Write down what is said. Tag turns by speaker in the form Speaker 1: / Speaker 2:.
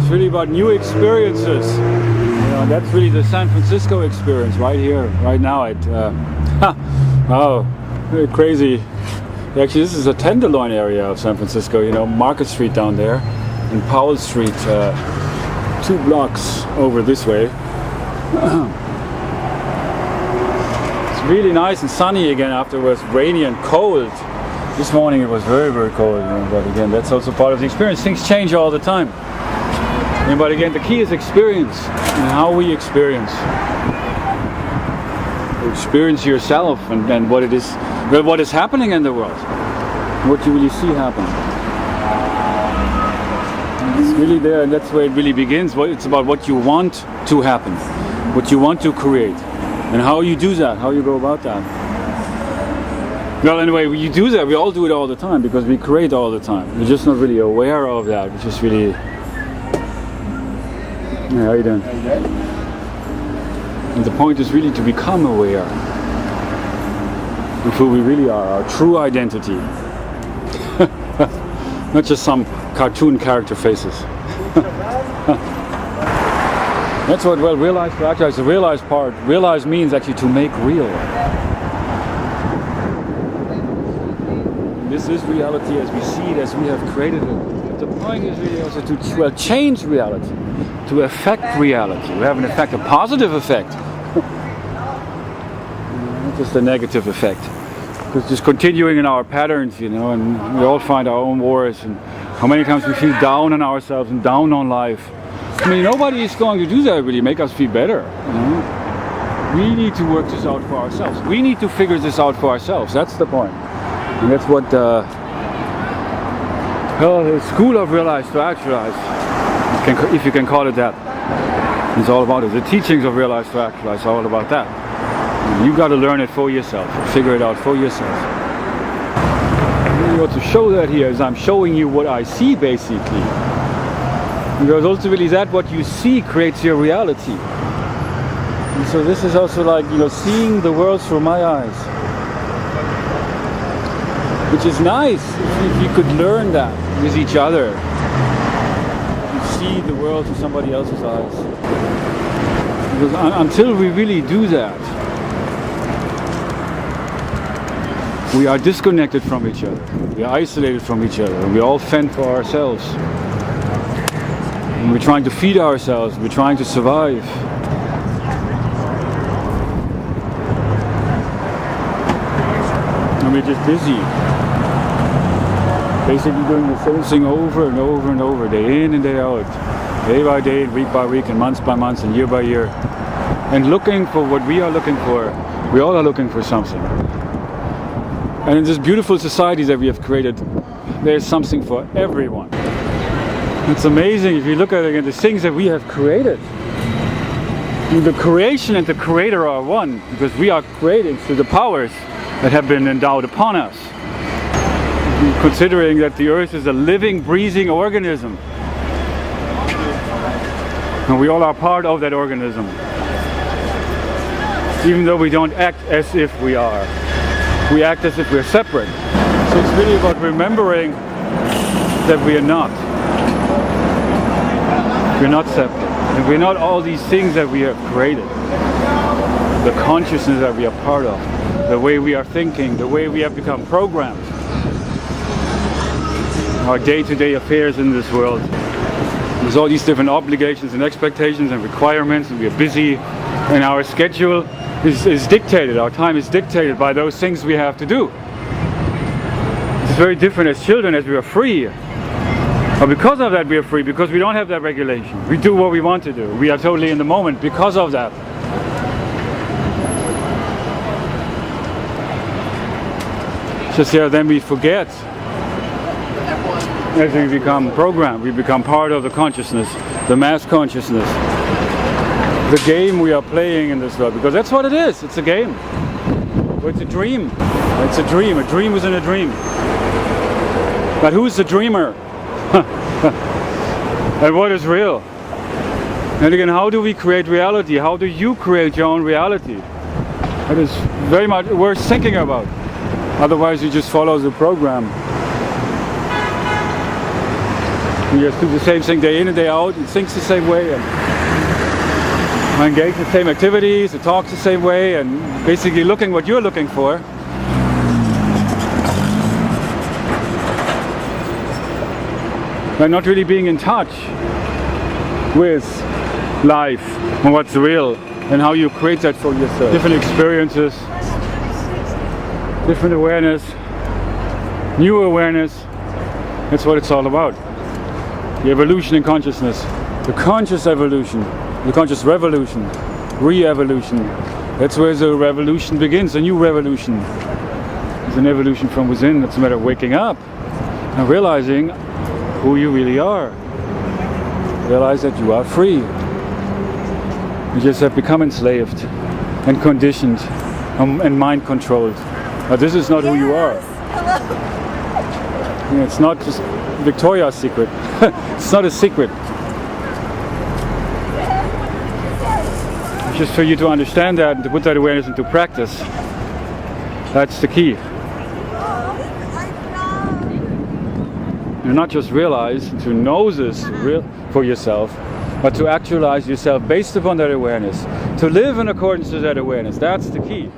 Speaker 1: It's really about new experiences. And that's really the San Francisco experience right here, right now. Oh, very crazy. Actually, this is a Tenderloin area of San Francisco. Market Street down there, and Powell Street, 2 blocks over this way. It's really nice and sunny again after it was rainy and cold. This morning it was very, very cold, but again, that's also part of the experience. Things change all the time. But again, the key is experience, and how we experience. Experience yourself and what it is, what is happening in the world, what you really see happening. It's really there, and that's where it really begins. It's about what you want to happen, what you want to create, and how you do that, how you go about that. Well, anyway, you do that. We all do it all the time because we create all the time. We're just not really aware of that. We're just really. Yeah, how you doing? And the point is really to become aware of who we really are, our true identity. Not just some cartoon character faces. That's what, realize to actualize, the realize part. Realize means actually to make real. This is reality as we see it, as we have created it. The point is really also to change reality, to affect reality. We have an effect, a positive effect, not just a negative effect. Because just continuing in our patterns, and we all find our own wars, and how many times we feel down on ourselves and down on life. Nobody is going to do that really, make us feel better. We need to work this out for ourselves. We need to figure this out for ourselves. That's the point. And that's what the School of Realize to Actualize, if you can call it that, is all about it. The teachings of Realize to Actualize are all about that. You got to learn it for yourself, figure it out for yourself. What to show that here is I'm showing you what I see, basically. Because ultimately that what you see creates your reality. And so this is also like, seeing the world through my eyes. Which is nice if you could learn that with each other. You see the world through somebody else's eyes. Because until we really do that, we are disconnected from each other. We are isolated from each other. And we all fend for ourselves. And we're trying to feed ourselves. We're trying to survive. And we're just busy. Basically doing the same thing over and over and over, day in and day out, day by day, week by week, and month by month, and year by year, and looking for what we are looking for. We all are looking for something. And in this beautiful society that we have created, there's something for everyone. It's amazing if you look at the things that we have created. The creation and the creator are one, because we are creating through the powers that have been endowed upon us. Considering that the earth is a living, breathing organism. And we all are part of that organism. Even though we don't act as if we are. We act as if we're separate. So it's really about remembering that we are not. We're not separate. And we're not all these things that we have created. The consciousness that we are part of. The way we are thinking. The way we have become programmed. Our day-to-day affairs in this world. There's all these different obligations and expectations and requirements, and we are busy, and our schedule is dictated, our time is dictated by those things we have to do. It's very different as children, as we are free. But because of that we are free, because we don't have that regulation. We do what we want to do. We are totally in the moment because of that. Just then we forget. As we become programmed, we become part of the consciousness, the mass consciousness, the game we are playing in this world, because that's what it is. It's a game. It's a dream. It's a dream. A dream within a dream. But who's the dreamer? And what is real? And again, how do we create reality? How do you create your own reality? That is very much worth thinking about. Otherwise, you just follow the program. You just do the same thing day in and day out, and thinks the same way, and engage in the same activities, and talks the same way, and basically looking what you're looking for. And not really being in touch with life and what's real and how you create that for yourself. Different experiences, different awareness, new awareness. That's what it's all about. The evolution in consciousness, the conscious evolution, the conscious revolution, re-evolution. That's where the revolution begins, a new revolution. It's an evolution from within. It's a matter of waking up and realizing who you really are. Realize that you are free. You just have become enslaved and conditioned and mind controlled. But this is not who you are.
Speaker 2: Hello.
Speaker 1: It's not just Victoria's secret. It's not a secret. It's just for you to understand that and to put that awareness into practice. That's the key. And not just realize, to know this for yourself, but to actualize yourself based upon that awareness. To live in accordance to that awareness. That's the key.